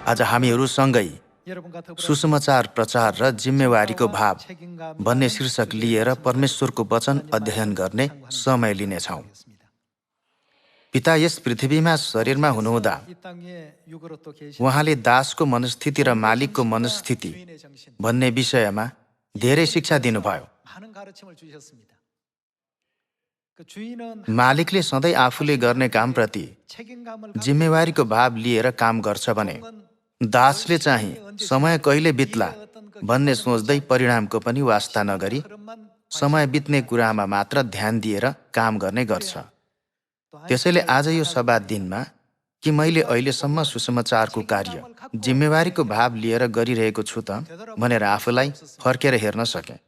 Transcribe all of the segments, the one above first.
आज हामीहरूसँगै सुसमाचार प्रचार र जिम्मेवारीको भाव भन्ने शीर्षक लिएर परमेश्वरको वचन अध्ययन गर्ने समय लिनेछौँ। पिता यस पृथ्वीमा शरीरमा हुनुहुँदा उहाँले दासको मनस्थिति र मालिकको मनस्थिति भन्ने विषयमा धेरै शिक्षा दिनुभयो। मालिकले सधैँ आफूले गर्ने कामप्रति जिम्मेवारीको भाव लिएर काम गर्छ भने दासले चाहिँ समय कहिले बित्ला भन्ने सोच्दै परिणामको पनि वास्ता नगरी समय बित्ने कुरामा मात्र ध्यान दिएर काम गर्ने गर्छ। त्यसैले आज यो सब्बात दिनमा कि मैले अहिलेसम्म सुसमाचारको कार्य जिम्मेवारीको भाव लिएर गरिरहेको छु त भनेर आफूलाई फर्केर हेर्न सकेँ।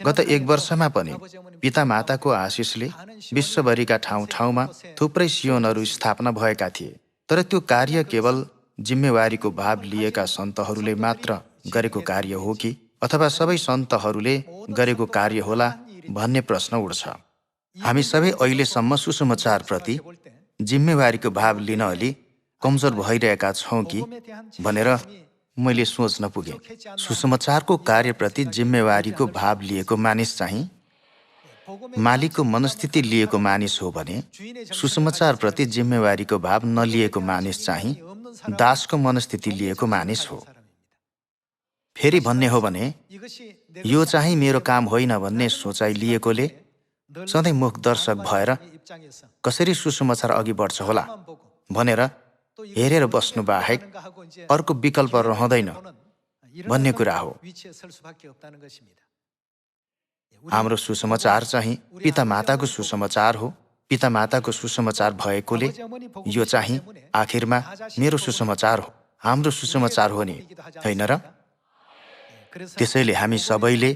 गत 1 वर्षमा पनि पिता माताको आशिषले विश्वभरिका ठाउँ ठाउँमा थुप्रै सियोनहरू स्थापना भएका थिए। तर त्यो कार्य केवल जिम्मेवारीको भाव लिएका सन्तहरूले मात्र गरेको कार्य हो कि अथवा सबै सन्तहरूले गरेको कार्य होला भन्ने प्रश्न उठ्छ। हामी सबै अहिलेसम्म सुसमाचारप्रति जिम्मेवारीको भाव लिन अलि कमजोर भइरहेका छौँ कि भनेर मैले सोच्न पुगेँ। सुसमाचारको कार्यप्रति जिम्मेवारीको भाव लिएको मानिस चाहिँ मालिकको मनस्थिति लिएको मानिस हो भने सुसमाचारप्रति जिम्मेवारीको भाव नलिएको मानिस चाहिँ दासको मनस्थिति लिएको मानिस हो। फेरि भन्ने हो भने यो चाहिँ मेरो काम होइन भन्ने सोचाइ लिएकोले सधैँ मुखदर्शक भएर कसरी सुसमाचार अघि बढ्छ होला भनेर हेरेर बस्नु बाहेक अर्को विकल्प रहँदैन भन्ने कुरा हो। हाम्रो सुसमाचार चाहिँ पिता माताको सुसमाचार हो। पिता माताको सुसमाचार भएकोले यो चाहिँ आखिरमा मेरो सुसमाचार हो, हाम्रो सुसमाचार हो नि, होइन र? त्यसैले हामी सबैले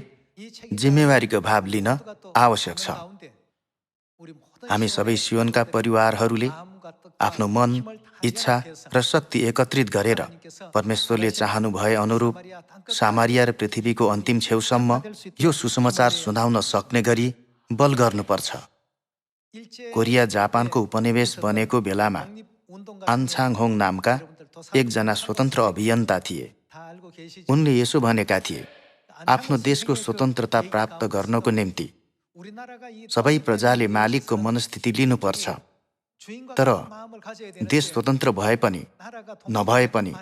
जिम्मेवारीको भाव लिन आवश्यक छ। हामी सबै सियोनका परिवारहरूले आफ्नो मन, इच्छा र शक्ति एकत्रित गरेर परमेश्वरले चाहनु भए अनुरूप सामरिया र पृथ्वीको अन्तिम छेउसम्म यो सुसमाचार सुनाउन सक्ने गरी बल गर्नुपर्छ। कोरिया जापानको उपनिवेश बनेको बेलामा आन छाङ होङ नामका एकजना स्वतन्त्र अभियन्ता थिए। उनले यसो भनेका थिए, आफ्नो देशको स्वतन्त्रता प्राप्त गर्नको निम्ति सबै प्रजाले मालिकको मनस्थिति लिनुपर्छ। तर देश स्वतन्त्र भए पनि नभए पनि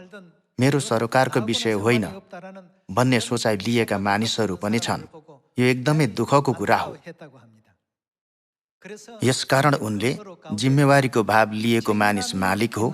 मेरो सरकारको विषय होइन भन्ने सोचाइ लिएका मानिसहरू पनि छन्। यो एकदमै दुःखको कुरा हो। यसकारण उनले जिम्मेवारीको भाव लिएको मानिस मालिक हो,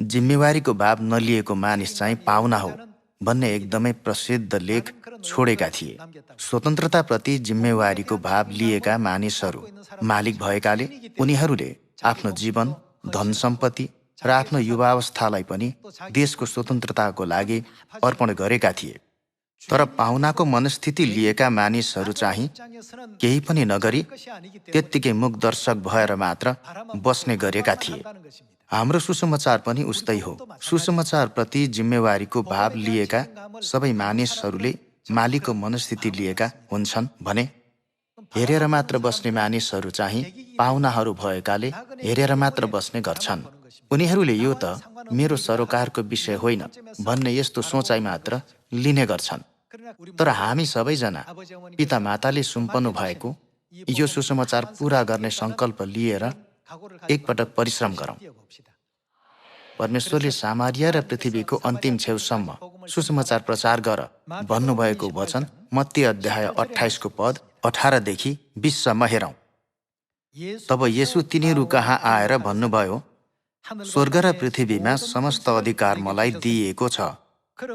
जिम्मेवारीको भाव नलिएको मानिस चाहिँ पाहुना हो भन्ने एकदमै प्रसिद्ध लेख छोडेका थिए। स्वतन्त्रताप्रति जिम्मेवारीको भाव लिएका मानिसहरू मालिक भएकाले उनीहरूले आफ्नो जीवन, धन सम्पत्ति र आफ्नो युवावस्थालाई पनि देशको स्वतन्त्रताको लागि अर्पण गरेका थिए। तर पाहुनाको मनस्थिति लिएका मानिसहरू चाहिँ केही पनि नगरी त्यत्तिकै मुखदर्शक भएर मात्र बस्ने गरेका थिए। हाम्रो सुसमाचार पनि उस्तै हो। सुसमाचारप्रति जिम्मेवारीको भाव लिएका सबै मानिसहरूले मालिकको मनस्थिति लिएका हुन्छन् भने हेरेर मात्र बस्ने मानिसहरू चाहिँ पाहुनाहरू भएकाले हेरेर मात्र बस्ने गर्छन्। उनीहरूले यो त मेरो सरोकारको विषय होइन भन्ने यस्तो सोचाइ मात्र लिने गर्छन्। तर हामी सबैजना पिता माताले सुम्पनु भएको यो सुसमाचार पूरा गर्ने सङ्कल्प लिएर एकपटक परिश्रम गरौँ। परमेश्वरले सामरिया र पृथ्वीको अन्तिम छेउसम्म सुसमाचार प्रचार गर भन्नुभएको वचन मत्ती अध्याय 28 को पद 18 देखि 20 सम्म हेरौँ। तब येशू तिनीहरू कहाँ आएर भन्नुभयो, स्वर्ग र पृथ्वीमा समस्त अधिकार मलाई दिइएको छ।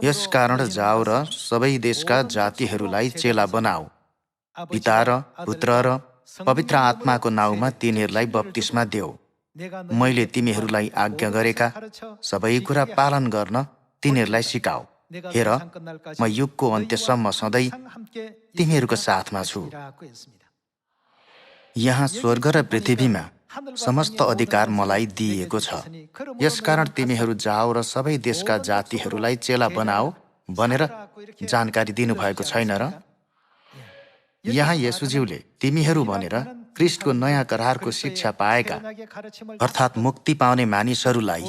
यसकारण जाऊ र सबै देशका जातिहरूलाई चेला बनाऊ। पिता र पुत्र र पवित्र आत्माको नाउँमा तिनीहरूलाई बप्तिस्मा देऊ। मैले तिमीहरूलाई आज्ञा गरेका सबै कुरा पालन गर्न तिनीहरूलाई सिकाऊ। हेर, म युगको अन्त्यसम्म सधैँ तिमीहरूको साथमा छु। यहाँ स्वर्ग र पृथ्वीमा समस्त अधिकार मलाई दिइएको छ। यसकारण तिमीहरू जाऊ र सबै देशका जातिहरूलाई चेला बनाऊ भनेर जानकारी दिनुभएको छैन र? यहाँ येशूज्यूले तिमीहरू भनेर ख्रिस्टको नयाँ करारको शिक्षा पाएका अर्थात् मुक्ति पाउने मानिसहरूलाई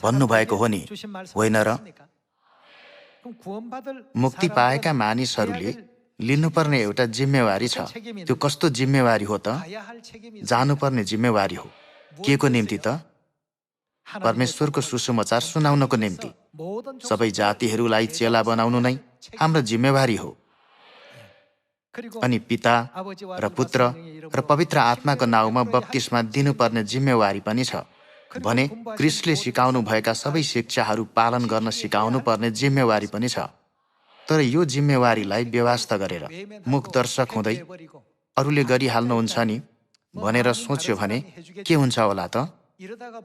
भन्नुभएको हो नि, होइन र? मुक्ति पाएका मानिसहरूले लिनुपर्ने एउटा जिम्मेवारी छ। त्यो कस्तो जिम्मेवारी हो त? जानुपर्ने जिम्मेवारी हो। के को निम्ति त? परमेश्वरको सुसमाचार सुनाउनको निम्ति। सबै जातिहरूलाई चेला बनाउनु नै हाम्रो जिम्मेवारी हो। अनि पिता र पुत्र र पवित्र आत्माको नाउँमा बप्तिस्मा दिनुपर्ने जिम्मेवारी पनि छ भने ख्रिस्टले सिकाउनु भएका सबै शिक्षाहरू पालन गर्न सिकाउनु पर्ने जिम्मेवारी पनि छ। तर यो जिम्मेवारीलाई व्यवस्था गरेर मुखदर्शक हुँदै अरूले गरिहाल्नुहुन्छ नि भनेर सोच्यो भने के हुन्छ होला त?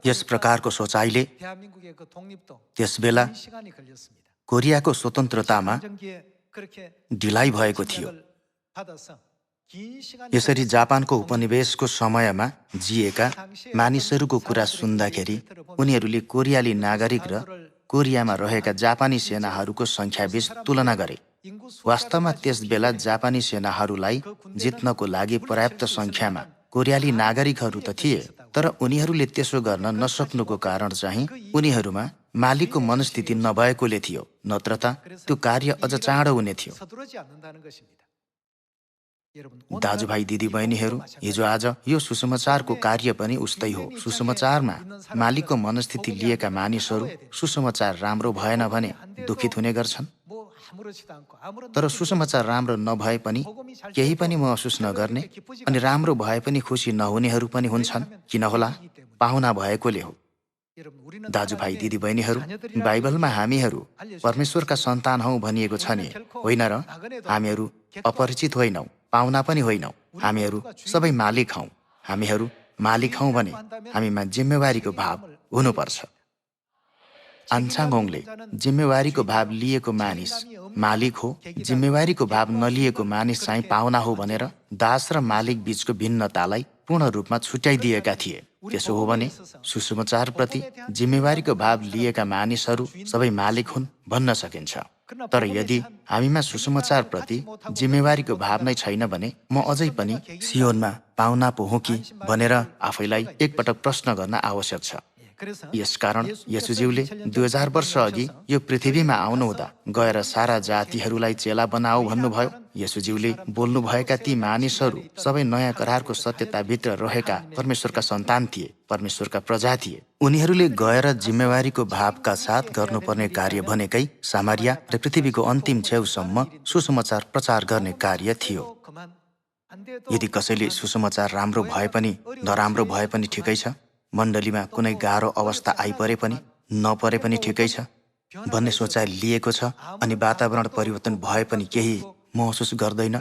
यस प्रकारको सोचाइले त्यसबेला कोरियाको स्वतन्त्रतामा ढिलाइ भएको थियो। यसरी जापानको उपनिवेशको समयमा जिएका मानिसहरूको कुरा सुन्दाखेरि उनीहरूले कोरियाली नागरिक र कोरियामा रहेका जापानी सेनाहरूको सङ्ख्याबीच तुलना गरे। वास्तवमा त्यसबेला जापानी सेनाहरूलाई जित्नको लागि पर्याप्त सङ्ख्यामा कोरियाली नागरिकहरू त थिए, तर उनीहरूले त्यसो गर्न नसक्नुको कारण चाहिँ उनीहरूमा मालिकको मनस्थिति नभएकोले थियो, नत्र त त्यो कार्य अझ चाँडो हुने थियो। दाजुभाइ दिदीबहिनीहरू, हिजो आज यो सुसमाचारको कार्य पनि उस्तै हो। सुसमाचारमा मालिकको मनस्थिति लिएका मानिसहरू सुसमाचार राम्रो भएन भने दुखित हुने गर्छन्। तर सुसमाचार राम्रो नभए पनि केही पनि महसुस नगर्ने अनि राम्रो भए पनि खुसी नहुनेहरू पनि हुन्छन्। किन होला? पाहुना भएकोले हो। दाजुभाइ दिदीबहिनीहरू, बाइबलमा हामीहरू परमेश्वरका सन्तान हौँ भनिएको छ नि, होइन र? हामीहरू अपरिचित होइनौँ, पाहुना पनि होइनौँ। हामीहरू सबै मालिक हौँ। हामीहरू मालिक हौँ भने हामीमा जिम्मेवारीको भाव हुनुपर्छ। आन्छाङले जिम्मेवारीको भाव लिएको मानिस मालिक हो, जिम्मेवारीको भाव नलिएको मानिस चाहिँ पाहुना हो भनेर दास र मालिक बीचको भिन्नतालाई पूर्ण रूपमा छुट्याइदिएका थिए। त्यसो हो भने सुसमाचारप्रति जिम्मेवारीको भाव लिएका मानिसहरू सबै मालिक हुन् भन्न सकिन्छ। तर यदि हामीमा सुसमाचारप्रति जिम्मेवारीको भाव नै छैन भने म अझै पनि सियोनमा पाहुना पो हुँ कि भनेर आफैलाई एकपटक प्रश्न गर्न आवश्यक छ। यसकारण येशूज्यूले 2000 वर्ष अघि यो पृथ्वीमा आउनुहुँदा गएर सारा जातिहरूलाई चेला बनाऊ भन्नुभयो। येशूज्यूले बोल्नुभएका ती मानिसहरू सबै नयाँ करारको सत्यताभित्र रहेका परमेश्वरका सन्तान थिए, परमेश्वरका प्रजा थिए। उनीहरूले गएर जिम्मेवारीको भावका साथ गर्नुपर्ने कार्य भनेकै सामरिया र पृथ्वीको अन्तिम छेउसम्म सुसमाचार प्रचार गर्ने कार्य थियो। यदि कसैले सुसमाचार राम्रो भए पनि नराम्रो भए पनि ठिकै छ, मण्डलीमा कुनै गाह्रो अवस्था आइपरे पनि नपरे पनि ठिकै छ भन्ने सोचाइ लिएको छ अनि वातावरण परिवर्तन भए पनि केही महसुस गर्दैन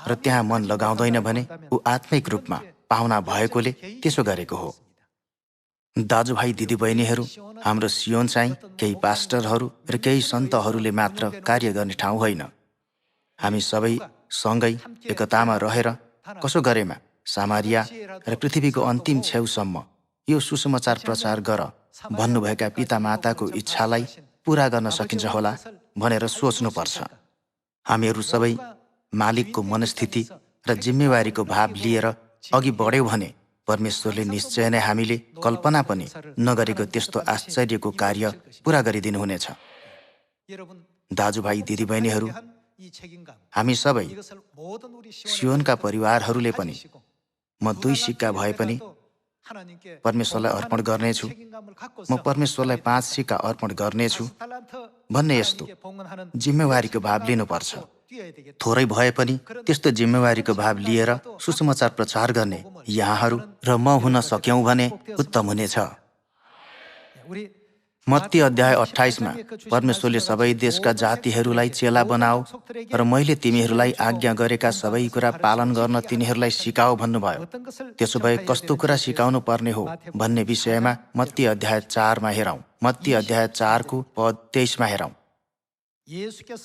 र त्यहाँ मन लगाउँदैन भने ऊ आत्मिक रूपमा पाहुना भएकोले त्यसो गरेको हो। दाजुभाइ दिदीबहिनीहरू, हाम्रो सियोन चाहिँ केही पास्टरहरू र केही सन्तहरूले मात्र कार्य गर्ने ठाउँ होइन। हामी सबै सँगै एकतामा रहेर कसो गरेमा सामरिया र पृथ्वीको अन्तिम छेउसम्म यो सुसमाचार प्रचार गर भन्नुभएका पितामाताको इच्छालाई पूरा गर्न सकिन्छ होला भनेर सोच्नुपर्छ। हामीहरू सबै मालिकको मनस्थिति र जिम्मेवारीको भाव लिएर अघि बढ्यौँ भने परमेश्वरले निश्चय नै हामीले कल्पना पनि नगरेको त्यस्तो आश्चर्यको कार्य पूरा गरिदिनुहुनेछ। दाजुभाइ दिदीबहिनीहरू, हामी सबै सियोनका परिवारहरूले पनि म 2 सिक्का भए पनि परमेश्वरलाई अर्पण गर्नेछु, म परमेश्वरलाई 5 सिक्का अर्पण गर्नेछु भन्ने यस्तो जिम्मेवारीको भाव लिनुपर्छ। थोरै भए पनि त्यस्तो जिम्मेवारीको भाव लिएर सुसमाचार प्रचार गर्ने यहाँहरू र म हुन सक्यौँ भने उत्तम हुनेछ। मत्ती अध्याय 28 मा परमेश्वरले सबै देशका जातिहरूलाई चेला बनाऊ र मैले तिमीहरूलाई आज्ञा गरेका सबै कुरा पालन गर्न तिनीहरूलाई सिकाऊ भन्नुभयो। त्यसो भए कस्तो कुरा सिकाउनु पर्ने हो भन्ने विषयमा मत्ती अध्याय 4 मा हेरौँ। मत्ती अध्याय 4 को पद 23 मा हेरौँ।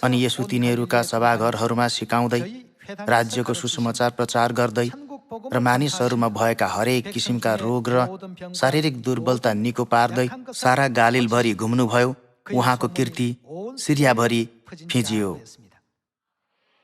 अनि येशू तिनीहरूका सभाघरहरूमा सिकाउँदै राज्यको सुसमाचार प्रचार गर्दै र मानिसहरूमा भएका हरेक किसिमका रोग र शारीरिक दुर्बलता निको पार्दै सारा गालिलभरि घुम्नुभयो। उहाँको कीर्ति सिरियाभरि फिजियो।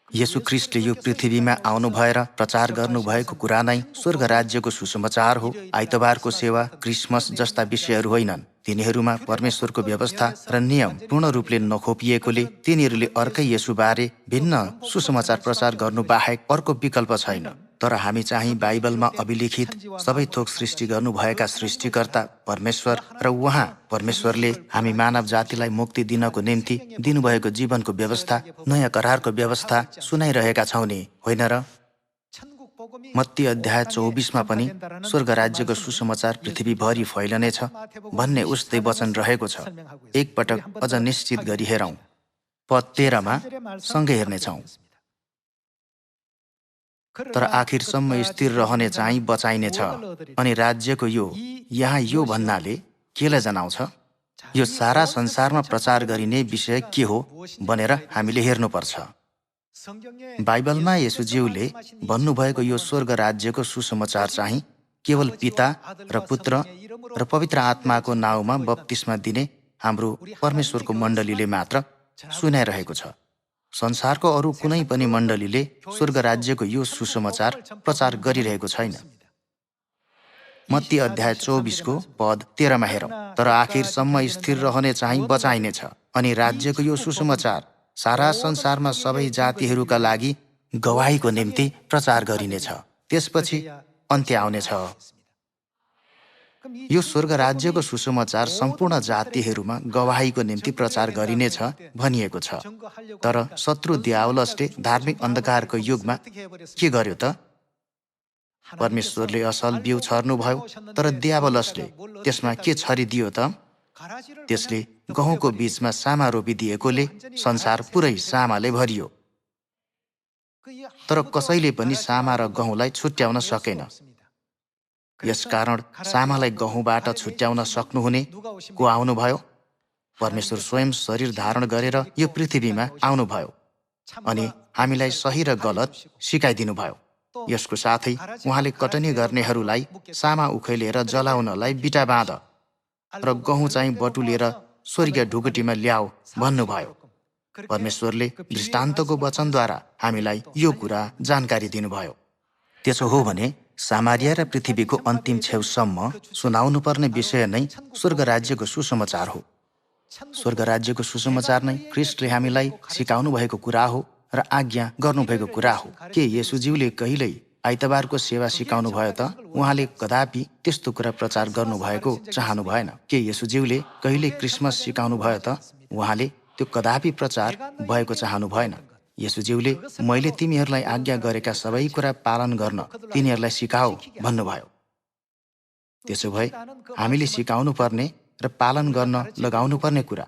येशू ख्रीष्टले यो पृथ्वीमा आउनु भएर प्रचार गर्नुभएको कुरा नै स्वर्ग राज्यको सुसमाचार हो। आइतबारको सेवा, क्रिसमस जस्ता विषयहरू होइनन्। तिनीहरूमा परमेश्वरको व्यवस्था र नियम पूर्ण रूपले नखोपिएकोले तिनीहरूले अर्कै येशूबारे भिन्न सुसमाचार प्रचार गर्नु बाहेक अर्को विकल्प छैन। तर हामी चाहिँ बाइबलमा अभिलिखित सबै थोक सृष्टि गर्नुभएका सृष्टिकर्ता परमेश्वर र उहाँ परमेश्वरले हामी मानव जातिलाई मुक्ति दिनको निम्ति दिनुभएको जीवनको व्यवस्था, नयाँ करारको व्यवस्था सुनाइरहेका छौँ नि, होइन र? मत्ती अध्याय 24 पनि स्वर्ग राज्यको सुसमाचार पृथ्वीभरि फैलनेछ भन्ने उस्तै वचन रहेको छ। एकपटक अझ निश्चित गरी हेरौँ। पद 13 सँगै हेर्नेछौँ। तर आखिरसम्म स्थिर रहने चाहिँ बचाइनेछ, अनि राज्यको यहाँ यो भन्नाले केलाई जनाउँछ? यो सारा संसारमा प्रचार गरिने विषय के हो भनेर हामीले हेर्नुपर्छ। बाइबलमा येशूज्यूले भन्नुभएको यो स्वर्ग राज्यको सुसमाचार चाहिँ केवल पिता र पुत्र र पवित्र आत्माको नाउँमा बप्तिस्मा दिने हाम्रो परमेश्वरको मण्डलीले मात्र सुनाइरहेको छ। संसारको अरू कुनै पनि मण्डलीले स्वर्ग राज्यको यो सुसमाचार प्रचार गरिरहेको छैन। मत्ती अध्याय 24 पद 13 हेरौँ। तर आखिरसम्म स्थिर रहने चाहिँ बचाइनेछ, अनि राज्यको यो सुसमाचार सारा संसारमा सबै जातिहरूका लागि गवाहीको निम्ति प्रचार गरिनेछ। त्यसपछि अन्त्य आउनेछ। यो स्वर्ग राज्यको सुसमाचार सम्पूर्ण जातिहरूमा गवाहीको निम्ति प्रचार गरिनेछ भनिएको छ। तर शत्रु दियावलसले धार्मिक अन्धकारको युगमा के गर्यो त? परमेश्वरले असल बिउ छर्नुभयो, तर दियावलसले त्यसमा के छरिदियो त? त्यसले गहुँको बीचमा सामा रोपिदिएकोले संसार पुरै सामाले भरियो। तर कसैले पनि सामा र गहुँलाई छुट्याउन सकेन। यसकारण सामालाई गहुँबाट छुट्याउन सक्नुहुने को आउनुभयो? परमेश्वर स्वयं शरीर धारण गरेर यो पृथ्वीमा आउनुभयो अनि हामीलाई सही र गलत सिकाइदिनुभयो। यसको साथै उहाँले कटनी गर्नेहरूलाई सामा उखेलेर जलाउनलाई बिटा बाँध र गहुँ चाहिँ बटुलेर स्वर्गीय ढुकुटीमा ल्याऊ भन्नुभयो। परमेश्वरले दृष्टान्तको वचनद्वारा हामीलाई यो कुरा जानकारी दिनुभयो। त्यसो हो भने सामारिया र पृथ्वीको अन्तिम छेउसम्म सुनाउनुपर्ने विषय नै स्वर्ग राज्यको सुसमाचार हो। स्वर्ग राज्यको सुसमाचार नै ख्रीष्टले हामीलाई सिकाउनु भएको कुरा हो र आज्ञा गर्नुभएको कुरा हो। के येशूज्यूले कहिल्यै आइतबारको सेवा सिकाउनु भयो त? उहाँले कदापि त्यस्तो कुरा प्रचार गर्नुभएको चाहनु भएन। के येशूज्यूले कहिले क्रिसमस सिकाउनु भयो त? उहाँले त्यो कदापि प्रचार भएको चाहनु भएन। येशूज्यूले मैले तिमीहरूलाई आज्ञा गरेका सबै कुरा पालन गर्न तिनीहरूलाई सिकाऊ भन्नुभयो। त्यसो भए हामीले सिकाउनु पर्ने र पालन गर्न लगाउनु पर्ने कुरा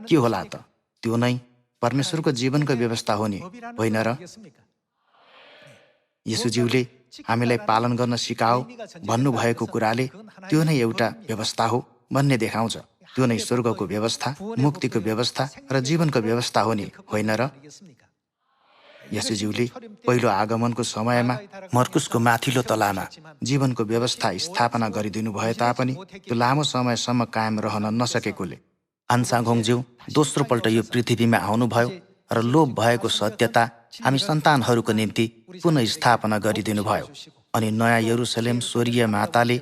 के होला त? त्यो नै परमेश्वरको जीवनको व्यवस्था हो नि, होइन र? येशूज्यूले हामीलाई पालन गर्न सिकाऊ भन्नुभएको कुराले त्यो नै एउटा व्यवस्था हो भन्ने देखाउँछ। त्यो नै स्वर्गको व्यवस्था, मुक्तिको व्यवस्था र जीवनको व्यवस्था हो नि, होइन र? येशूज्यूले पहिलो आगमनको समयमा मर्कुसको माथिल्लो तलामा जीवनको व्यवस्था स्थापना गरिदिनु भए तापनि त्यो लामो समयसम्म कायम रहन नसकेकोले आन्साघोङज्यू दोस्रो पल्ट यो पृथ्वीमा आउनुभयो र लोप भएको सत्यता हामी सन्तानहरूको निम्ति पुनः स्थापना गरिदिनु भयो। अनि नयाँ यरुसलेम स्वर्गीय माताले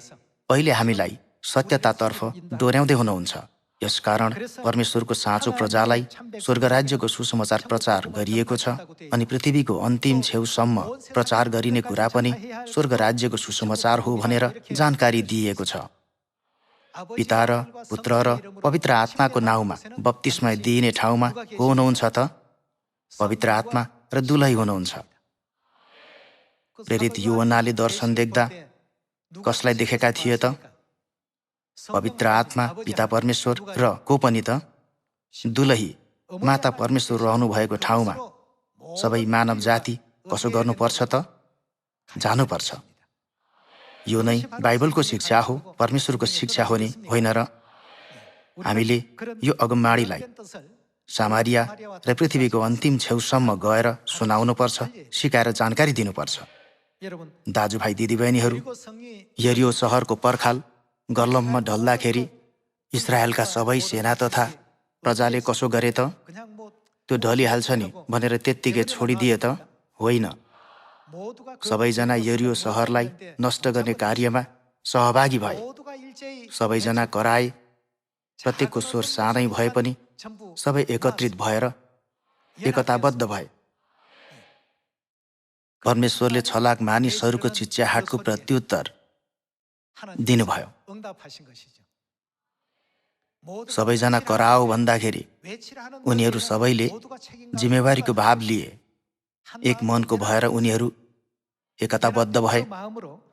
पहिले हामीलाई सत्यतातर्फ डोर्याउँदै हुनुहुन्छ। यसकारण परमेश्वरको साँचो प्रजालाई स्वर्ग राज्यको सुसमाचार प्रचार गरिएको छ अनि पृथ्वीको अन्तिम छेउसम्म प्रचार गरिने कुरा पनि स्वर्ग राज्यको सुसमाचार हो भनेर जानकारी दिइएको छ। पिता र पुत्र र पवित्र आत्माको नाउँमा बप्तिस्मा दिइने ठाउँमा को हुनुहुन्छ त? पवित्र आत्मा र दुलही हुनुहुन्छ। प्रेरित यूहन्नाले दर्शन देख्दा कसलाई देखेका थिए त? पवित्र आत्मा, पिता परमेश्वर र को पनि त? दुलही, माता परमेश्वर रहनु भएको ठाउँमा सबै मानव जाति कसो गर्नुपर्छ त? जानुपर्छ। यो नै बाइबलको शिक्षा हो, परमेश्वरको शिक्षा हो नि, होइन र? हामीले यो अगमबाणीलाई सामारिया र पृथ्वीको अन्तिम छेउसम्म गएर सुनाउनुपर्छ, सिकाएर जानकारी दिनुपर्छ। दाजुभाइ दिदीबहिनीहरू, यरिहो सहरको पर्खाल गर्लममा ढल्दाखेरि इजरायलका सबै सेना तथा प्रजाले कसो गरे त? त्यो ढलिहाल्छ नि भनेर त्यत्तिकै छोडिदिए त होइन। सबैजना यरियो सहरलाई नष्ट गर्ने कार्यमा सहभागी भए। सबैजना कराए। प्रत्येकको स्वर सानै भए पनि सबै एकत्रित भएर एकताबद्ध भए। परमेश्वरले 6 लाख मानिसहरूको चिच्याहाटको प्रत्युत्तर दिनुभयो। सबैजना कराओ भन्दाखेरि उनीहरू सबैले जिम्मेवारीको भाव लिए। एक मनको भएर उनीहरू एकताबद्ध भए।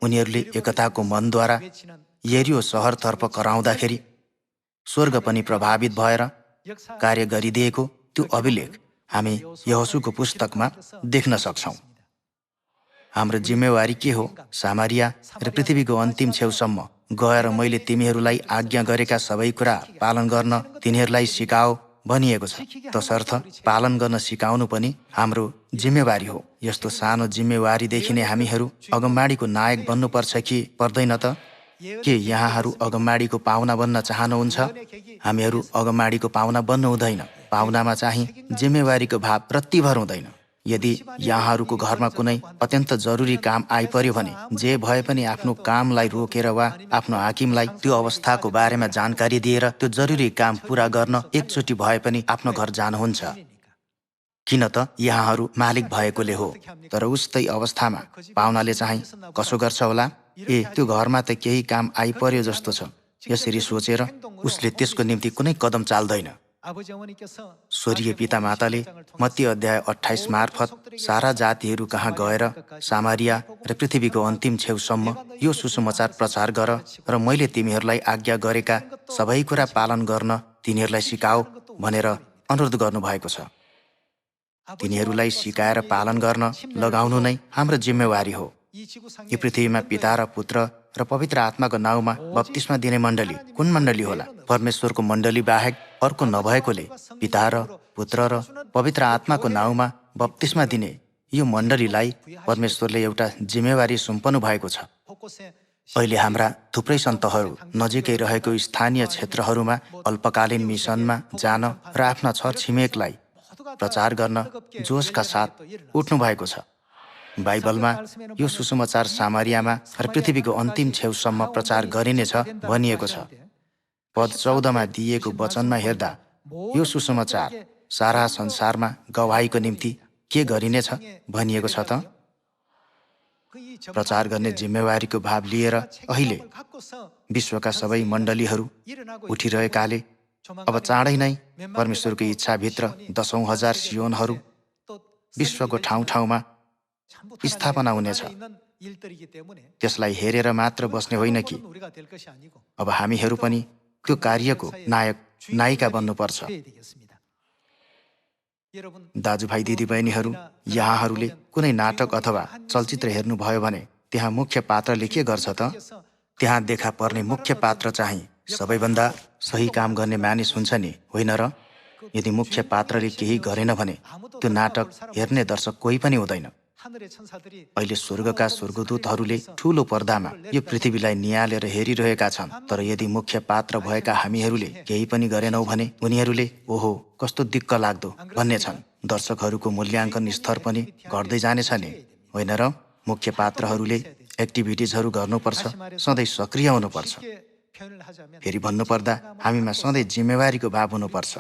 उनीहरूले एकताको मनद्वारा यरियो सहरतर्फ कराउँदाखेरि स्वर्ग पनि प्रभावित भएर कार्य गरिदिएको त्यो अभिलेख हामी यहोशूको पुस्तकमा देख्न सक्छौँ। हाम्रो जिम्मेवारी के हो? सामारिया र पृथ्वीको अन्तिम छेउसम्म गएर मैले तिमीहरूलाई आज्ञा गरेका सबै कुरा पालन गर्न तिनीहरूलाई सिकाओ भनिएको छ। तसर्थ पालन गर्न सिकाउनु पनि हाम्रो जिम्मेवारी हो। यस्तो सानो जिम्मेवारीदेखि नै हामीहरू अगमबाडीको नायक बन्नुपर्छ कि पर्दैन त? के यहाँहरू अगमबाडीको पाहुना बन्न चाहनुहुन्छ? हामीहरू अगमबाडीको पाहुना बन्नु हुँदैन। पाहुनामा चाहिँ जिम्मेवारीको भाव रत्तिभर हुँदैन। यदि यहाँहरूको घरमा कुनै अत्यन्त जरुरी काम आइपर्यो भने जे भए पनि आफ्नो कामलाई रोकेर वा आफ्नो हाकिमलाई त्यो अवस्थाको बारेमा जानकारी दिएर त्यो जरुरी काम पूरा गर्न एकचोटि भए पनि आफ्नो घर जानुहुन्छ। किन त यहाँहरू मालिक भएकोले हो। तर उस्तै अवस्थामा पाहुनाले चाहिँ कसो गर्छ होला? त्यो घरमा त केही काम आइपर्यो जस्तो छ। यसरी सोचेर उसले त्यसको निम्ति कुनै कदम चाल्दैन। स्वर्गीय पितामाताले मत्ती अध्याय 28 मार्फत सारा जातिहरू कहाँ गएर सामारिया र पृथ्वीको अन्तिम छेउसम्म यो सुसमाचार प्रचार गर र मैले तिमीहरूलाई आज्ञा गरेका सबै कुरा पालन गर्न तिनीहरूलाई सिकाओ भनेर अनुरोध गर्नुभएको छ। तिनीहरूलाई सिकाएर पालन गर्न लगाउनु नै हाम्रो जिम्मेवारी हो। यो पृथ्वीमा पिता र पुत्र र पवित्र आत्माको नाउँमा बप्तिस्मा दिने मण्डली कुन मण्डली होला? परमेश्वरको मण्डली बाहेक अर्को नभएकोले पिता र पुत्र र पवित्र आत्माको नाउँमा बप्तिस्मा दिने यो मण्डलीलाई परमेश्वरले एउटा जिम्मेवारी सुम्पनु भएको छ। अहिले हाम्रा थुप्रै सन्तहरू नजिकै रहेको स्थानीय क्षेत्रहरूमा अल्पकालीन मिसनमा जान र आफ्ना छरछिमेकलाई प्रचार गर्न जोसका साथ उठ्नु भएको छ। बाइबलमा यो सुसमाचार सामारियामा र पृथ्वीको अन्तिम छेउसम्म प्रचार गरिनेछ भनिएको छ। पद 14मा दिएको वचनमा हेर्दा यो सुसमाचार सारा संसारमा गवाहीको निम्ति के गरिनेछ भनिएको छ त? प्रचार गर्ने जिम्मेवारीको भाव लिएर अहिले विश्वका सबै मण्डलीहरू उठिरहेकाले अब चाँडै नै परमेश्वरको इच्छाभित्र 10,000 सियोनहरू विश्वको ठाउँ ठाउँमा स्थापना हुनेछ। त्यसलाई हेरेर मात्र बस्ने होइन कि अब हामीहरू पनि त्यो कार्यको नायक नायिका बन्नुपर्छ। दाजुभाइ दिदीबहिनीहरू, यहाँहरूले कुनै नाटक अथवा चलचित्र हेर्नुभयो भने त्यहाँ मुख्य पात्रले के गर्छ त? त्यहाँ देखा पर्ने मुख्य पात्र चाहिँ सबैभन्दा सही काम गर्ने मानिस हुन्छ नि, होइन र? यदि मुख्य पात्रले केही गरेन भने त्यो नाटक हेर्ने दर्शक कोही पनि हुँदैन। अहिले स्वर्गका स्वर्गदूतहरूले ठूलो पर्दामा यो पृथ्वीलाई नियालेर हेरिरहेका छन्। तर यदि मुख्य पात्र भएका हामीहरूले केही पनि गरेनौँ भने उनीहरूले ओहो कस्तो दिक्क लाग्दो भन्ने छन्। दर्शकहरूको मूल्याङ्कन स्तर पनि घट्दै जानेछ नि, होइन र? मुख्य पात्रहरूले एक्टिभिटिजहरू गर्नुपर्छ, सधैँ सक्रिय हुनुपर्छ। फेरि भन्नुपर्दा हामीमा सधैँ जिम्मेवारीको भाव हुनुपर्छ।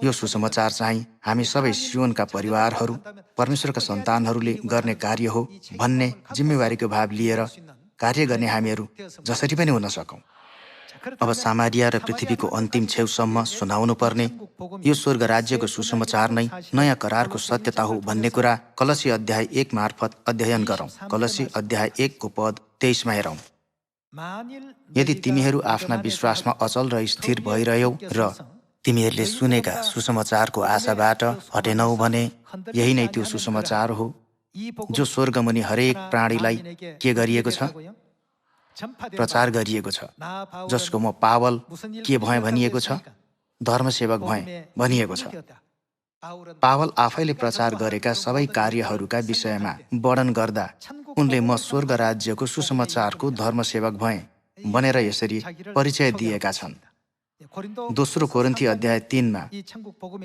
यो सुसमाचार चाहिँ हामी सबै सियोनका परिवारहरू, परमेश्वरका सन्तानहरूले गर्ने कार्य हो भन्ने जिम्मेवारीको भाव लिएर कार्य गर्ने हामीहरू जसरी पनि हुन सकौँ। अब सामारिया र पृथ्वीको अन्तिम छेउसम्म सुनाउनु पर्ने यो स्वर्ग राज्यको सुसमाचार नै नयाँ करारको सत्यता हो भन्ने कुरा कलसी अध्याय 1 मार्फत अध्ययन गरौँ। कलसी अध्याय 1 को पद 23मा हेरौँ। यदि तिमीहरू आफ्ना विश्वासमा अचल र स्थिर भइरह्यौ र तिमीहरूले सुनेका सुसमाचारको आशाबाट हटेनौ भने यही नै त्यो सुसमाचार हो जो स्वर्गमुनि हरेक प्राणीलाई के गरिएको छ? प्रचार गरिएको छ। जसको म पावल के भएँ भनिएको छ? धर्मसेवक भएँ भनिएको छ। पावल आफैले प्रचार गरेका सबै कार्यहरूका विषयमा वर्णन गर्दा उनले म स्वर्ग राज्यको सुसमाचारको धर्मसेवक भएँ भनेर यसरी परिचय दिएका छन्। दोस्रो कोरिन्थी अध्याय 3मा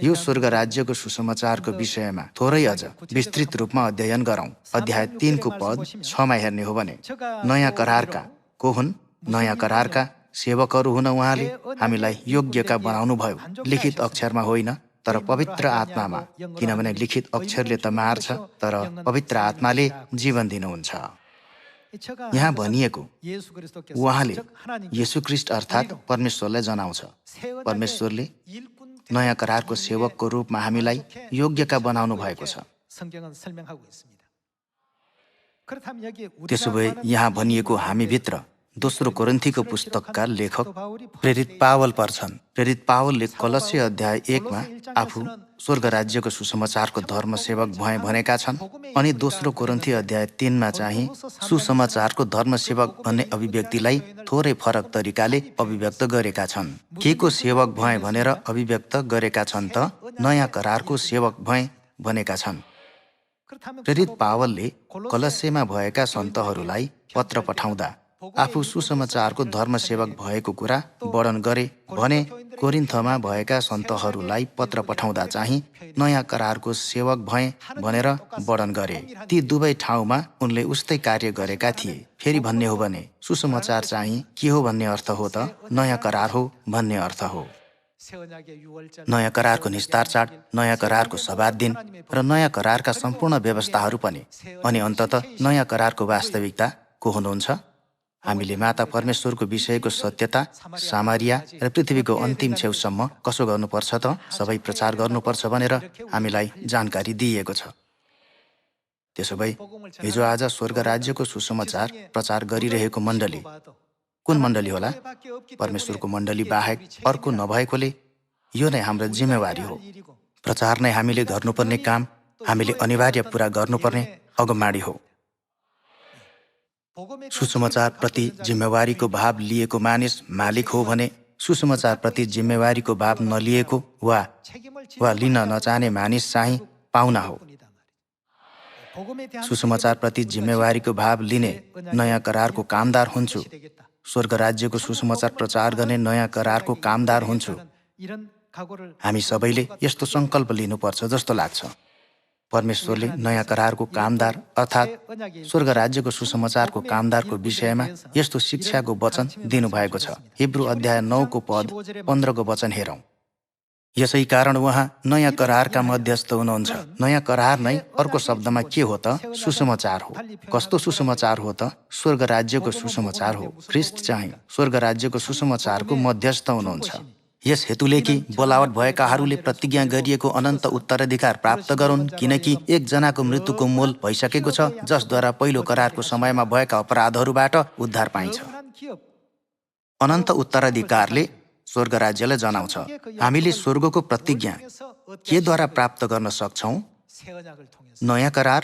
यो स्वर्ग राज्यको सुसमाचारको विषयमा थोरै अझ विस्तृत रूपमा अध्ययन गरौँ। अध्याय 3को पद 6मा हेर्ने हो भने नयाँ करारका को हुन्? नयाँ करारका सेवकहरू हुन उहाँले हामीलाई योग्यका बनाउनुभयो, लिखित अक्षरमा होइन तर पवित्र आत्मामा, किनभने लिखित अक्षरले त मार्छ तर पवित्र आत्माले जीवन दिनुहुन्छ। यहाँ भनिएको उहाँले येशूख्रिस्ट अर्थात् परमेश्वरलाई जनाउँछ। परमेश्वरले नयाँ करारको सेवकको रूपमा हामीलाई योग्यका बनाउनु भएको छ। त्यसो भए यहाँ भनिएको हामीभित्र दोस्रो कोरिन्थीको पुस्तकका लेखक प्रेरित पावल पर्छन्। प्रेरित पावलले कलस्य अध्याय 1मा आफू स्वर्ग राज्यको सुसमाचारको धर्मसेवक भए भनेका छन्, अनि दोस्रो कोरिन्थी अध्याय 3मा चाहिँ सुसमाचारको धर्मसेवक भन्ने अभिव्यक्तिलाई थोरै फरक तरिकाले अभिव्यक्त गरेका छन्। के को सेवक भए भनेर अभिव्यक्त गरेका छन् त नयाँ करारको सेवक भए भनेका छन्। प्रेरित पावलले कलस्यमा भएका सन्तहरूलाई पत्र पठाउँदा आफू सुसमाचारको धर्मसेवक भएको कुरा वर्णन गरे भने कोरिन्थमा भएका सन्तहरूलाई पत्र पठाउँदा चाहिँ नयाँ करारको सेवक भए भनेर वर्णन गरे। ती दुवै ठाउँमा उनले उस्तै कार्य गरेका थिए। फेरि भन्ने हो भने सुसमाचार चाहिँ के हो भन्ने अर्थ हो त नयाँ करार हो भन्ने अर्थ हो। नयाँ करारको निस्तार चाड, नयाँ करारको सब्बात दिन र नयाँ करारका सम्पूर्ण व्यवस्थाहरू पनि, अनि अन्ततः नयाँ करारको वास्तविकता को हुनुहुन्छ? हामीले माता परमेश्वरको विषयको सत्यता सामरिया र पृथ्वीको अन्तिम छेउसम्म कसो गर्नुपर्छ त सबै प्रचार गर्नुपर्छ भनेर हामीलाई जानकारी दिइएको छ। त्यसो भए हिजो आज स्वर्ग राज्यको सुसमाचार प्रचार गरिरहेको मण्डली कुन मण्डली होला? परमेश्वरको मण्डली बाहेक अर्को नभएकोले यो नै हाम्रो जिम्मेवारी हो। प्रचार नै हामीले गर्नुपर्ने काम, हामीले अनिवार्य पूरा गर्नुपर्ने अगमबाडी हो। सुसमाचार प्रति जिम्मेवारीको भाव लिएको मानिस मालिक हो भने सुसमाचार प्रति जिम्मेवारीको भाव नलिएको वा लिन नचाहने मानिस चाहिँ पाहुना हो। सुसमाचार प्रति जिम्मेवारीको भाव लिने नयाँ करारको कामदार हुन्छु। स्वर्ग राज्यको सुसमाचार प्रचार गर्ने नयाँ करारको कामदार हुन्छु। हामी सबैले यस्तो सङ्कल्प लिनुपर्छ जस्तो लाग्छ। परमेश्वरले नयाँ करारको कामदार अर्थात् स्वर्ग राज्यको सुसमाचारको कामदारको विषयमा यस्तो शिक्षाको वचन दिनुभएको छ। हिब्रू अध्याय 9को पद 15को वचन हेरौँ। यसै कारण उहाँ नयाँ करारका मध्यस्थ हुनुहुन्छ। नयाँ करार नै अर्को शब्दमा के हो त? सुसमाचार हो। कस्तो सुसमाचार हो त? स्वर्ग राज्यको सुसमाचार हो। ख्रिस्ट चाहिँ स्वर्ग राज्यको सुसमाचारको मध्यस्थ हुनुहुन्छ। यस हेतुले कि बोलावट भएकाहरूले प्रतिज्ञा गरिएको अनन्त उत्तराधिकार प्राप्त गरून्, किनकि एकजनाको मृत्युको मोल भइसकेको छ, जसद्वारा पहिलो करारको समयमा भएका अपराधहरूबाट उद्धार पाइन्छ। अनन्त उत्तराधिकारले स्वर्ग राज्यलाई जनाउँछ। हामीले स्वर्गको प्रतिज्ञा केद्वारा प्राप्त गर्न सक्छौँ? नयाँ करार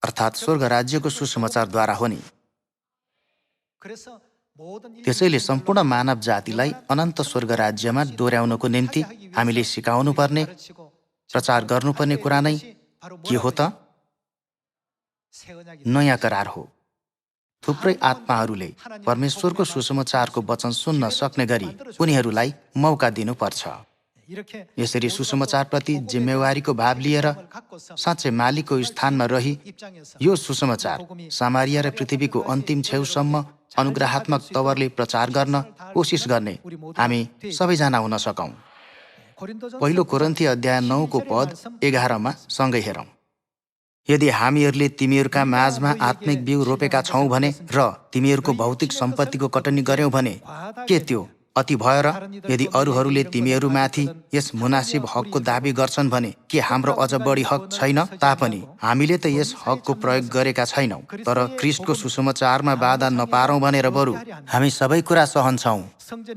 अर्थात् स्वर्ग राज्यको सुसमाचारद्वारा हो नि। त्यसैले सम्पूर्ण मानव जातिलाई अनन्त स्वर्ग राज्यमा डोर्याउनको निम्ति हामीले सिकाउनु पर्ने, प्रचार गर्नुपर्ने कुरा नै के हो त? नयाँ करार हो। थुप्रै आत्माहरूले परमेश्वरको सुसमाचारको वचन सुन्न सक्ने गरी उनीहरूलाई मौका दिनुपर्छ। यसरी सुसमाचारप्रति जिम्मेवारीको भाव लिएर साँच्चै मालिकको स्थानमा रही यो सुसमाचार सामरिया र पृथ्वीको अन्तिम छेउसम्म अनुग्रहात्मक तवरले प्रचार गर्न कोसिस गर्ने हामी सबैजना हुन सकौँ। पहिलो कोरिन्थी अध्याय 9को पद 11मा सँगै हेरौँ। यदि हामीहरूले तिमीहरूका माझमा आत्मिक बिउ रोपेका छौँ भने र तिमीहरूको भौतिक सम्पत्तिको कटनी गर्यौँ भने के त्यो अति भयो र? यदि अरूहरूले तिमीहरूमाथि यस मुनासिब हकको दाबी गर्छन् भने के हाम्रो अझ बढी हक छैन? तापनि हामीले त यस हकको प्रयोग गरेका छैनौँ, तर ख्रिस्टको सुसमाचारमा बाधा नपारौँ भनेर बरु हामी सबै कुरा सहन्छौँ।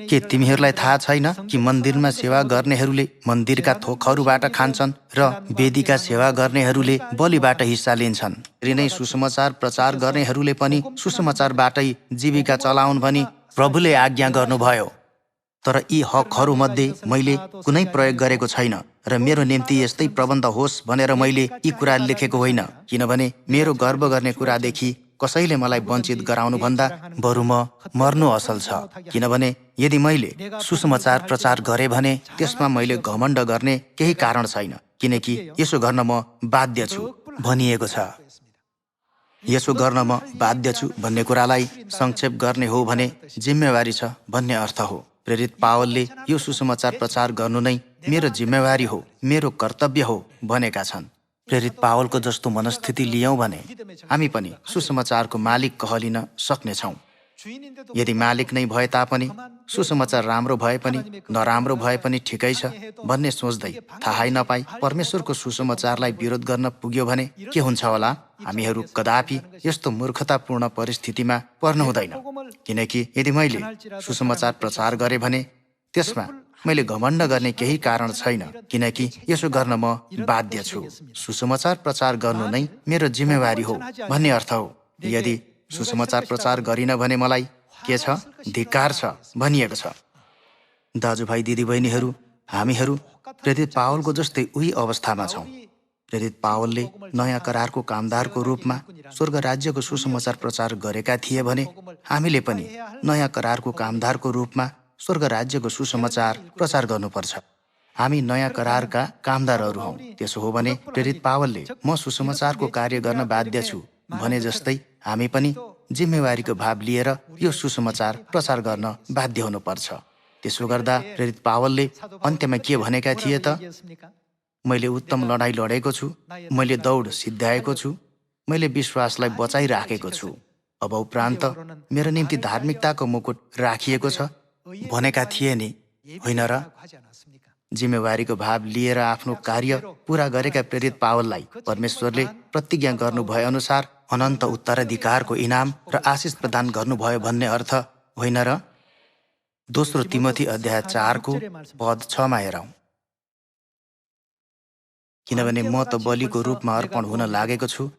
के तिमीहरूलाई थाहा छैन कि मन्दिरमा सेवा गर्नेहरूले मन्दिरका थोकहरूबाट खान्छन् र वेदीका सेवा गर्नेहरूले बलिबाट हिस्सा लिन्छन्? ऋणै सुसमाचार प्रचार गर्नेहरूले पनि सुसमाचारबाटै जीविका चलाउन् भनी प्रभुले आज्ञा गर्नुभयो। तर यी हकहरूमध्ये मैले कुनै प्रयोग गरेको छैन र मेरो निम्ति यस्तै प्रबन्ध होस् भनेर मैले यी कुरा लेखेको होइन, किनभने मेरो गर्व गर्ने कुरादेखि कसैले मलाई वञ्चित गराउनुभन्दा बरु म मर्नु असल छ। किनभने यदि मैले सुसमाचार प्रचार गरे भने त्यसमा मैले घमण्ड गर्ने केही कारण छैन, किनकि यसो गर्न म बाध्य छु भनिएको छ। यसो गर्न म बाध्य छु भन्ने कुरालाई संक्षेप गर्ने हो भने जिम्मेवारी छ भन्ने अर्थ हो। प्रेरित पावलले यो सुसमाचार प्रचार गर्नु नै मेरो जिम्मेवारी हो, मेरो कर्तव्य हो भनेका छन्। प्रेरित पावलको जस्तो मनस्थिति लियौँ भने हामी पनि सुसमाचारको मालिक कहलिन सक्नेछौँ। यदि मालिक नै भए तापनि सुसमाचार राम्रो भए पनि नराम्रो भए पनि ठिकै छ भन्ने सोच्दै थाहै नपाई परमेश्वरको सुसमाचारलाई विरोध गर्न पुग्यो भने के हुन्छ होला? हामीहरू कदापि यस्तो मूर्खतापूर्ण परिस्थितिमा पर्नु हुँदैन। किनकि यदि मैले सुसमाचार प्रचार गरे भने त्यसमा मैले घमण्ड गर्ने केही कारण छैन, किनकि यसो गर्न म बाध्य छु। सुसमाचार प्रचार गर्नु नै मेरो जिम्मेवारी हो भन्ने अर्थ हो। यदि सुसमाचार प्रचार गरिन भने मलाई के छ? धिक्कार छ भनिएको छ। दाजुभाइ दिदीबहिनीहरू, हामीहरू प्रेरित पावलको जस्तै उही अवस्थामा छौँ। प्रेरित पावलले नयाँ करारको कामदारको रूपमा स्वर्ग राज्यको सुसमाचार प्रचार गरेका थिए भने हामीले पनि नयाँ करारको कामदारको रूपमा स्वर्ग राज्यको सुसमाचार प्रचार गर्नुपर्छ। हामी नयाँ करारका कामदारहरू हौँ। त्यसो हो भने प्रेरित पावलले म सुसमाचारको कार्य गर्न बाध्य छु भने जस्तै हामी पनि जिम्मेवारीको भाव लिएर यो सुसमाचार प्रचार गर्न बाध्य हुनुपर्छ। त्यसो गर्दा प्रेरित पावलले अन्त्यमा के भनेका थिए त? मैले उत्तम लडाई लडेको छु, मैले दौड सिद्ध्याएको छु, मैले विश्वासलाई बचाइराखेको छु, अब उपरान्त मेरो निम्ति धार्मिकताको मुकुट राखिएको छ भनेका थिए नि, होइन र? जिम्मेवारीको भाव लिएर आफ्नो कार्य पूरा गरेका प्रेरित पावललाई परमेश्वरले प्रतिज्ञा गर्नुभए अनुसार अनन्त उत्तराधिकारको इनाम र आशिष प्रदान गर्नुभयो भन्ने अर्थ होइन र? दोस्रो तिमोथी अध्याय 4 पद 6 हेरौँ। किनभने म त बलिको रूपमा अर्पण हुन लागेको छु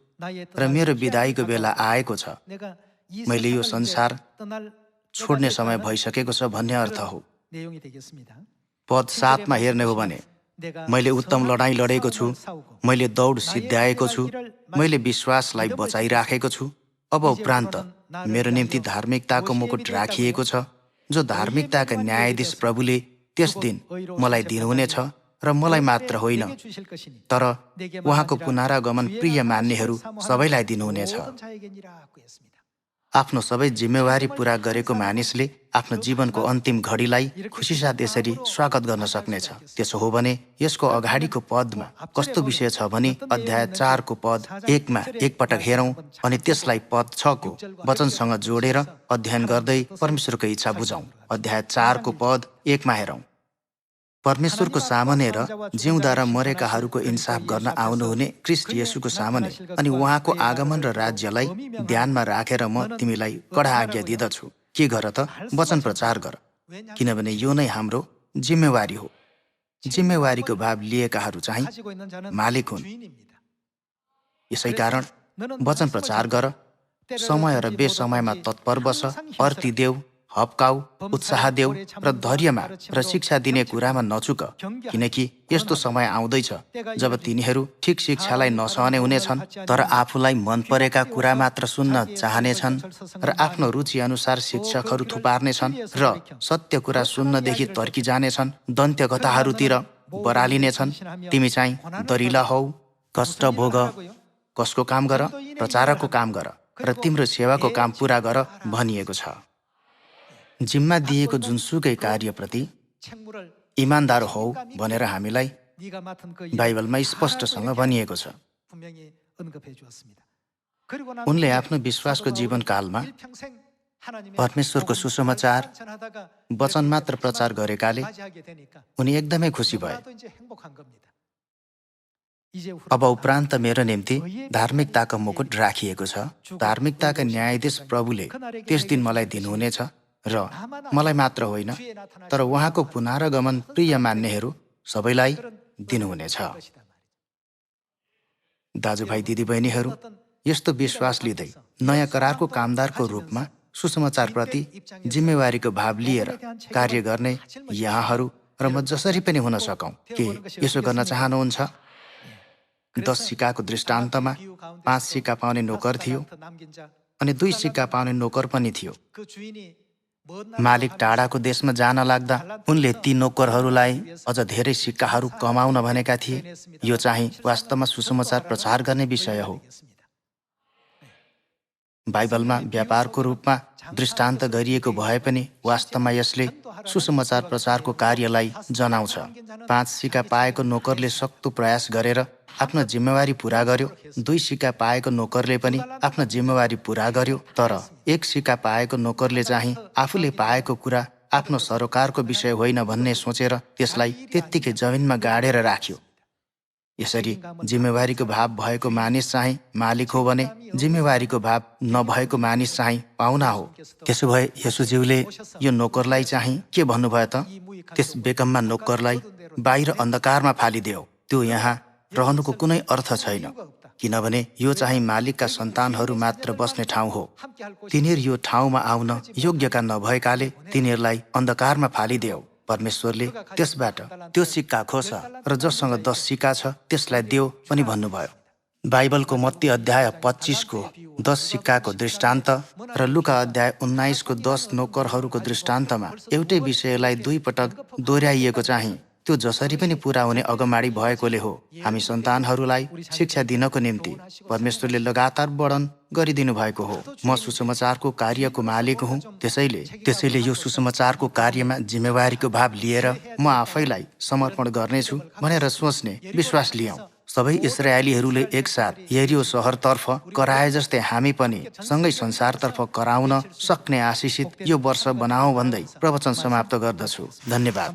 र मेरो विदाईको बेला आएको छ। मैले यो संसार छोड्ने समय भइसकेको छ भन्ने अर्थ हो। पद 7 हेर्ने हो भने मैले उत्तम लडाई लडेको छु, मैले दौड सिद्ध्याएको छु, मैले विश्वासलाई बचाइराखेको छु, अब उपरान्त मेरो निम्ति धार्मिकताको मुकुट राखिएको छ, जो धार्मिकताका न्यायाधीश प्रभुले त्यस दिन मलाई दिनुहुनेछ र मलाई मात्र होइन तर उहाँको पुनरागमन प्रिय मान्नेहरू सबैलाई दिनुहुनेछ। आफ्नो सबै जिम्मेवारी पूरा गरेको मानिसले आफ्नो जीवनको अन्तिम घडीलाई खुसीसाथ यसरी स्वागत गर्न सक्नेछ। त्यसो हो भने यसको अगाडिको पदमा कस्तो विषय छ भने अध्याय 4 पद 1 एकपटक हेरौँ अनि त्यसलाई पद 6 वचनसँग जोडेर अध्ययन गर्दै परमेश्वरको इच्छा बुझौँ। अध्याय 4 पद 1 हेरौँ। परमेश्वरको सामने र जिउँदा र मरेकाहरूको इन्साफ गर्न आउनुहुने ख्रीष्ट येशूको सामने अनि उहाँको आगमन र राज्यलाई ध्यानमा राखेर म तिमीलाई कडा आज्ञा दिदछु। के गर त? वचन प्रचार गर, किनभने यो नै हाम्रो जिम्मेवारी हो। जिम्मेवारीको भाव लिएकाहरू चाहिँ मालिक हुन्। यसै कारण वचन प्रचार गर, समय र बेसमयमा तत्पर बस, अर्ती देऊ, हप्काऊ, उत्साह देऊ र धैर्यमा र शिक्षा दिने कुरामा नचुक, किनकि यस्तो समय आउँदैछ जब तिनीहरू ठिक शिक्षालाई नसहने हुनेछन् तर आफूलाई मन परेका कुरा मात्र सुन्न चाहनेछन् र आफ्नो रुचि अनुसार शिक्षकहरू थुपार्नेछन् र सत्य कुरा सुन्नदेखि तर्किजानेछन्, दन्त्य कथाहरूतिर बरालिनेछन्। तिमी चाहिँ दरिला हौ, कष्ट भोग, कसको काम गर? प्रचारकको काम गर र तिम्रो सेवाको काम पूरा गर भनिएको छ। जिम्मा दिएको जुनसुकै कार्यप्रति इमान्दार हौ भनेर हामीलाई बाइबलमा स्पष्टसँग भनिएको छ। उनले आफ्नो विश्वासको जीवनकालमा परमेश्वरको सुसमाचार वचन मात्र प्रचार गरेकाले उनी एकदमै खुसी भए। अब उपरान्त मेरो निम्ति धार्मिकताको मुकुट राखिएको छ। धार्मिकताका न्यायाधीश प्रभुले त्यस दिन मलाई दिनुहुनेछ र मलाई मात्र होइन तर उहाँको पुनरागमन प्रिय मान्नेहरू सबैलाई दिनुहुनेछ। दाजुभाइ दिदीबहिनीहरू, यस्तो विश्वास लिँदै नयाँ करारको कामदारको रूपमा सुसमाचारप्रति जिम्मेवारीको भाव लिएर कार्य गर्ने यहाँहरू र म जसरी पनि हुन सकौँ, के यसो गर्न चाहनुहुन्छ? 10 सिक्काको दृष्टान्तमा 5 सिक्का पाउने नोकर थियो। अनि 2 सिक्का पाउने नोकर पनि थियो। मालिक टाढाको देशमा जान लाग्दा उनले ती नोकरहरूलाई अझ धेरै सिक्काहरू कमाउन भनेका थिए। यो चाहिँ वास्तवमा सुसमाचार प्रचार गर्ने विषय हो। बाइबलमा व्यापारको रूपमा दृष्टान्त गरिएको भए पनि वास्तवमा यसले सुसमाचार प्रचारको कार्यलाई जनाउँछ। 5 सिक्का पाएको नोकरले सक्दो प्रयास गरेर आफ्नो जिम्मेवारी पूरा गर्यो। 2 सिक्का पाएको नोकरले पनि आफ्नो जिम्मेवारी पूरा गर्यो। तर 1 सिक्का पाएको नोकरले चाहिँ आफूले पाएको कुरा आफ्नो सरोकारको विषय होइन भन्ने सोचेर त्यसलाई त्यत्तिकै जमिनमा गाडेर राख्यो। यसरी जिम्मेवारीको भाव भएको मानिस चाहिँ मालिक हो भने जिम्मेवारीको भाव नभएको मानिस चाहिँ पाहुना हो। त्यसो भए येशूज्यूले यो नोकरलाई चाहिँ के भन्नुभयो त? त्यस बेकममा नोकरलाई बाहिर अन्धकारमा फालिदेऊ। त्यो यहाँ रहनुको कुनै अर्थ छैन, किनभने यो चाहिँ मालिकका सन्तानहरू मात्र बस्ने ठाउँ हो। तिनीहरू यो ठाउँमा आउन योग्यका नभएकाले तिनीहरूलाई अन्धकारमा फालिदेऊ। परमेश्वरले त्यसबाट त्यो सिक्का खोस र जससँग 10 सिक्का छ त्यसलाई देऊ पनि भन्नुभयो। बाइबलको मत्ती अध्याय 25 को 10 सिक्काको दृष्टान्त र लुका अध्याय 19 को 10 नोकरहरूको दृष्टान्तमा एउटै विषयलाई 2 पटक दोहोऱ्याइएको चाहिँ त्यो जसरी पनि पूरा हुने अगमाडी भएकोले हो। हामी सन्तानहरूलाई शिक्षा दिनको निम्ति परमेश्वरले लगातार वर्णन गरिदिनु भएको हो। म सुसमाचारको कार्यको मालिक हुँ, त्यसैले यो सुसमाचारको कार्यमा जिम्मेवारीको भाव लिएर म आफैलाई समर्पण गर्नेछु भनेर सोच्ने विश्वास लियौँ। सबै इस्राएलीहरूले एकसाथ यरिहो सहरतर्फ कराए जस्तै हामी पनि सँगै संसारतर्फ कराउन सक्ने आशिषित यो वर्ष बनाऊ भन्दै प्रवचन समाप्त गर्दछु। धन्यवाद।